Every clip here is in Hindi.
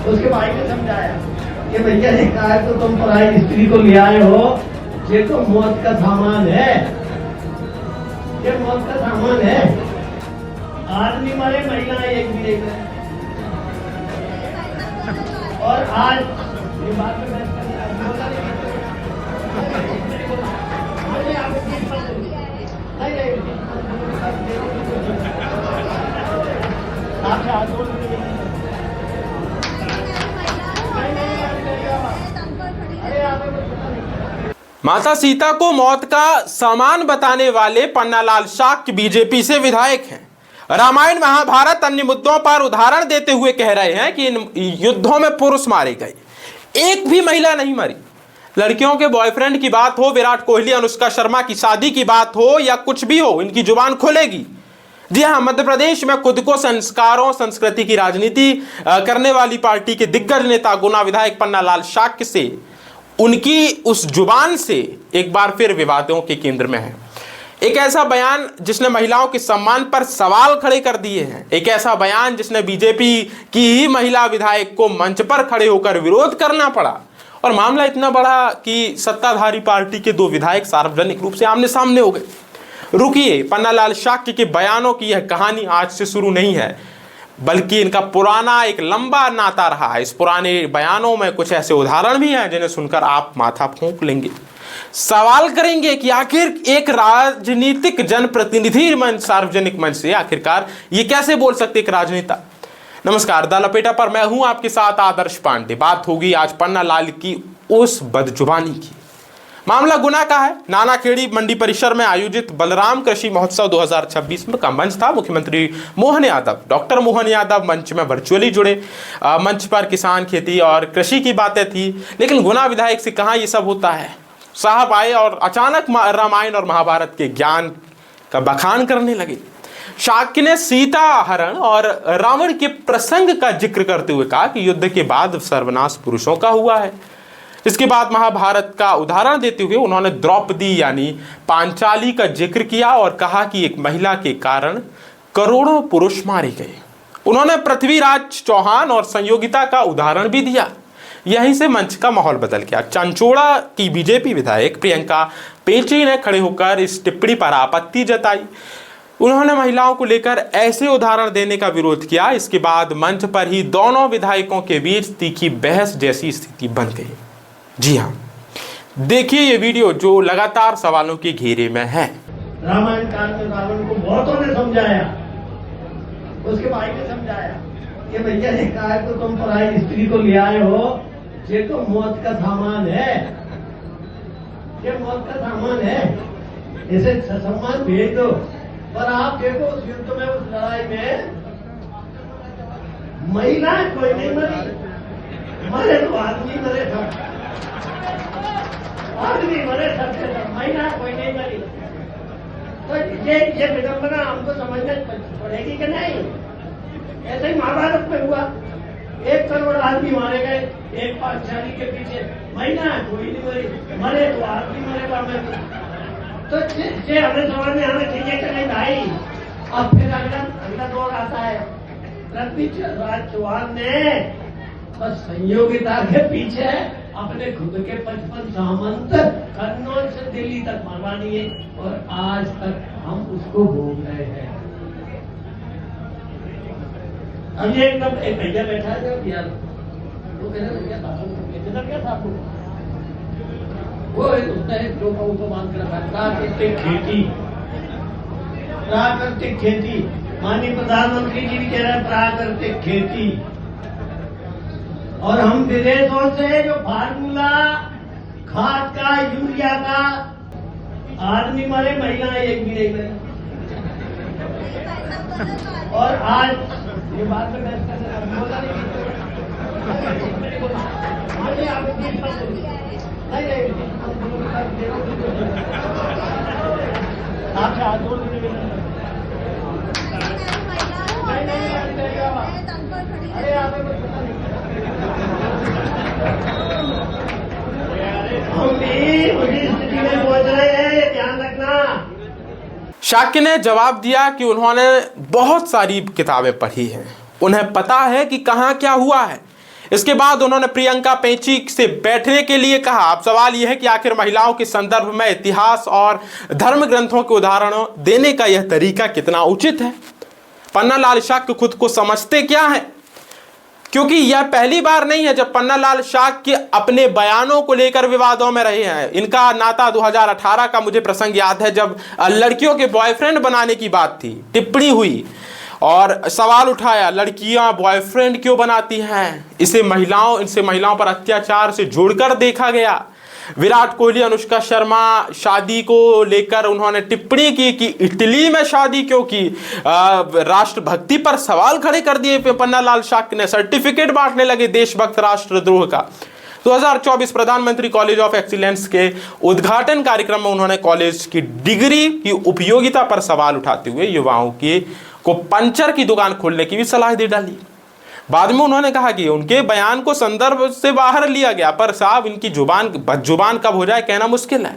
उसके भाई ने समझाया कि भैया ने कहा है तो तुम पराई स्त्री को ले आए हो, ये तो मौत का सामान है, ये मौत का सामान है। आदमी मरे, महिला एक भी नहीं मरे। और आज ये बात में माता सीता को मौत का सामान बताने वाले पन्नालाल शाक्य बीजेपी से विधायक हैं। रामायण महाभारत अन्य मुद्दों पर उदाहरण देते हुए कह रहे हैं कि इन युद्धों में पुरुष मारे गए, एक भी महिला नहीं मरी। लड़कियों के बॉयफ्रेंड की बात हो, विराट कोहली अनुष्का शर्मा की शादी की बात हो या कुछ भी हो, इनकी जुबान खुलेगी। जी हाँ, मध्य प्रदेश में खुद को संस्कारों संस्कृति की राजनीति करने वाली पार्टी के दिग्गज नेता गुना विधायक पन्नालाल शाक्य से उनकी उस जुबान से एक बार फिर विवादों के केंद्र में है। एक ऐसा बयान जिसने महिलाओं के सम्मान पर सवाल खड़े कर दिए हैं, एक ऐसा बयान जिसने बीजेपी की ही महिला विधायक को मंच पर खड़े होकर विरोध करना पड़ा। और मामला इतना बड़ा कि सत्ताधारी पार्टी के 2 विधायक सार्वजनिक रूप से आमने सामने हो गए। रुकिए, पन्नालाल शाक्य के बयानों की यह कहानी आज से शुरू नहीं है, बल्कि इनका पुराना एक लंबा नाता रहा है। इस पुराने बयानों में कुछ ऐसे उदाहरण भी हैं जिन्हें सुनकर आप माथा फूंक लेंगे, सवाल करेंगे कि आखिर एक राजनीतिक जनप्रतिनिधि मंच, सार्वजनिक मंच से आखिरकार ये कैसे बोल सकते एक राजनेता। नमस्कार, द लपेटा पर मैं हूं आपके साथ आदर्श पांडे। बात होगी आज पन्नालाल की उस बदजुबानी की। मामला गुना का है। नानाखेड़ी मंडी परिसर में आयोजित बलराम कृषि महोत्सव 2026 का मंच था। मुख्यमंत्री मोहन यादव, डॉक्टर मोहन यादव मंच में वर्चुअली जुड़े। मंच पर किसान, खेती और कृषि की बातें थी, लेकिन गुना विधायक से कहाँ ये सब होता है। साहब आए और अचानक रामायण और महाभारत के ज्ञान का बखान करने लगे। शाक्य ने सीता हरण और रावण के प्रसंग का जिक्र करते हुए कहा कि युद्ध के बाद सर्वनाश पुरुषों का हुआ है। इसके बाद महाभारत का उदाहरण देते हुए उन्होंने द्रौपदी यानी पांचाली का जिक्र किया और कहा कि एक महिला के कारण करोड़ों पुरुष मारे गए। उन्होंने पृथ्वीराज चौहान और संयोगिता का उदाहरण भी दिया। यहीं से मंच का माहौल बदल गया। चंचोड़ा की बीजेपी विधायक प्रियंका पेची ने खड़े होकर इस टिप्पणी पर आपत्ति जताई। उन्होंने महिलाओं को लेकर ऐसे उदाहरण देने का विरोध किया। इसके बाद मंच पर ही दोनों विधायकों के बीच तीखी बहस जैसी स्थिति बन गई। जी हाँ, देखिए ये वीडियो जो लगातार सवालों के घेरे में है। रामायण काल में रावण को बहुतों ने समझाया, उसके भाई ने समझाया कि भैया ने कहा है तो तुम पराई स्त्री को ले आए हो, ये तो मौत का सामान है, ये मौत का सामान है, इसे सम्मान भेज दो। पर आप देखो उस युद्ध में, उस लड़ाई में महिला कोई नहीं मरी, मरे तो आदमी मरे सब, आदमी मरे सबसे सब, महिला कोई नहीं मरी। तो ये विडंबना हमको समझना पड़ेगी कि नहीं। ऐसे ही महाभारत में हुआ, 1 करोड़ आदमी मारे गए, एक पांचाली के पीछे, महिला कोई नहीं मरी, मरे तो आदमी मरेगा। मैं तो ये हमें समझ में हमें ठीक है कि नहीं भाई। अब फिर अगला दौर आता है। पृथ्वीराज चौहान ने बस संयोगिता के पीछे अपने खुद के 55 सामंत कन्नौज से दिल्ली तक मरवा दिए और आज तक हम उसको भोग रहे हैं। अब ये एकदम एक भैया बैठा है जो यार वो कह रहे कितना क्या था आपको, वो उसने जो को मान कर रखा प्राकृतिक खेती, प्राकृतिक खेती। माननीय प्रधानमंत्री जी भी कह रहे हैं प्राकृतिक खेती। और हम विदेशों से जो फार्मूला खाद का, यूरिया का, आदमी मरे, महिला एक भी नहीं मरे। और आज ये बात में बहस कर बोला नहीं, आपसे हाथ जोड़ दीजिए। अरे आप हम भी उसी स्थिति में पहुंच रहे हैं, ध्यान रखना। शाक्य ने जवाब दिया कि उन्होंने बहुत सारी किताबें पढ़ी हैं, उन्हें पता है कि कहाँ क्या हुआ है। इसके बाद उन्होंने प्रियंका पेंची से बैठने के लिए कहा। अब सवाल यह है कि आखिर महिलाओं के संदर्भ में इतिहास और धर्म ग्रंथों के उदाहरणों देने का यह तरीका कितना उचित है। पन्नालाल शाक्य खुद को समझते क्या है? क्योंकि यह पहली बार नहीं है जब पन्नालाल शाक्य अपने बयानों को लेकर विवादों में रहे हैं। इनका नाता 2018 का मुझे प्रसंग याद है, जब लड़कियों के बॉयफ्रेंड बनाने की बात थी, टिप्पणी हुई और सवाल उठाया, लड़कियां बॉयफ्रेंड क्यों बनाती हैं? इनसे महिलाओं पर अत्याचार से जोड़कर देखा गया। विराट कोहली, अनुष्का शर्मा शादी को लेकर उन्होंने टिप्पणी की कि इटली में शादी क्यों की। राष्ट्रभक्ति पर सवाल खड़े कर दिए पन्नालाल शाक्य ने। सर्टिफिकेट बांटने लगे देशभक्त राष्ट्रद्रोह का। 2024 प्रधानमंत्री कॉलेज ऑफ एक्सीलेंस के उद्घाटन कार्यक्रम में उन्होंने कॉलेज की डिग्री की उपयोगिता पर सवाल उठाते हुए युवाओं को पंचर की दुकान खोलने की भी सलाह दे डाली। बाद में उन्होंने कहा कि उनके बयान को संदर्भ से बाहर लिया गया, पर साहब इनकी जुबान कब हो जाए कहना मुश्किल है।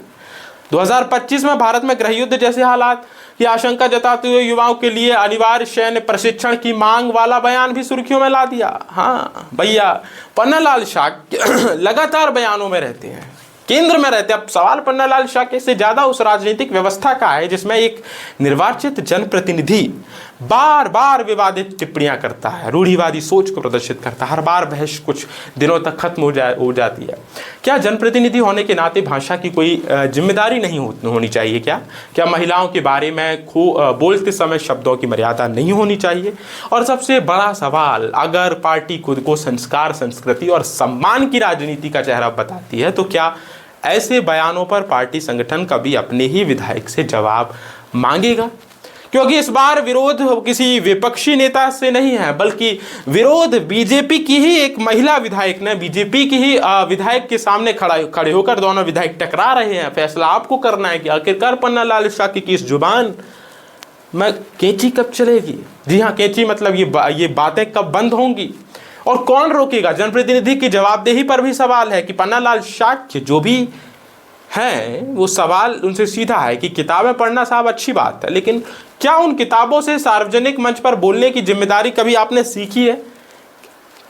2025 में भारत में गृह युद्ध जैसे हालात की आशंका जताते हुए युवाओं के लिए अनिवार्य सैन्य प्रशिक्षण की मांग वाला बयान भी सुर्खियों में ला दिया। हाँ भैया, पन्नालाल शाक्य लगातार बयानों में रहते हैं, केंद्र में रहते हैं। अब सवाल पन्नालाल शाक्य से ज्यादा उस राजनीतिक व्यवस्था का है जिसमें एक निर्वाचित जनप्रतिनिधि बार बार विवादित टिप्पणियां करता है, रूढ़िवादी सोच को प्रदर्शित करता है। हर बार बहस कुछ दिनों तक खत्म हो जाती है। क्या जनप्रतिनिधि होने के नाते भाषा की कोई जिम्मेदारी नहीं होनी चाहिए? क्या महिलाओं के बारे में बोलते समय शब्दों की मर्यादा नहीं होनी चाहिए? और सबसे बड़ा सवाल, अगर पार्टी खुद को संस्कार, संस्कृति और सम्मान की राजनीति का चेहरा बताती है तो क्या ऐसे बयानों पर पार्टी संगठन कभी अपने ही विधायक से जवाब मांगेगा? क्योंकि इस बार विरोध किसी विपक्षी नेता से नहीं है, बल्कि विरोध बीजेपी की ही एक महिला विधायक ने, बीजेपी की ही विधायक के सामने खड़े होकर दोनों विधायक टकरा रहे हैं। फैसला आपको करना है कि आखिरकार पन्नालाल शाक्य की इस जुबान में कैंची कब चलेगी। जी हाँ, कैंची मतलब ये बातें कब बंद होंगी और कौन रोकेगा? जनप्रतिनिधि की जवाबदेही पर भी सवाल है कि पन्नालाल शाक्य जो भी हैं, वो सवाल उनसे सीधा है कि किताबें पढ़ना साहब अच्छी बात है, लेकिन क्या उन किताबों से सार्वजनिक मंच पर बोलने की जिम्मेदारी कभी आपने सीखी है?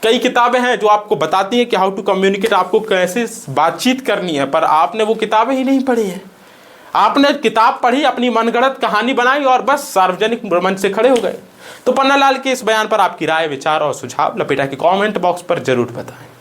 कई किताबें हैं जो आपको बताती हैं कि हाउ टू कम्युनिकेट, आपको कैसे बातचीत करनी है, पर आपने वो किताबें ही नहीं पढ़ी हैं। आपने किताब पढ़ी, अपनी मनगढ़ंत कहानी बनाई और बस सार्वजनिक मंच से खड़े हो गए। तो पन्नालाल के इस बयान पर आपकी राय, विचार और सुझाव लपेटा के कमेंट बॉक्स पर जरूर बताएं।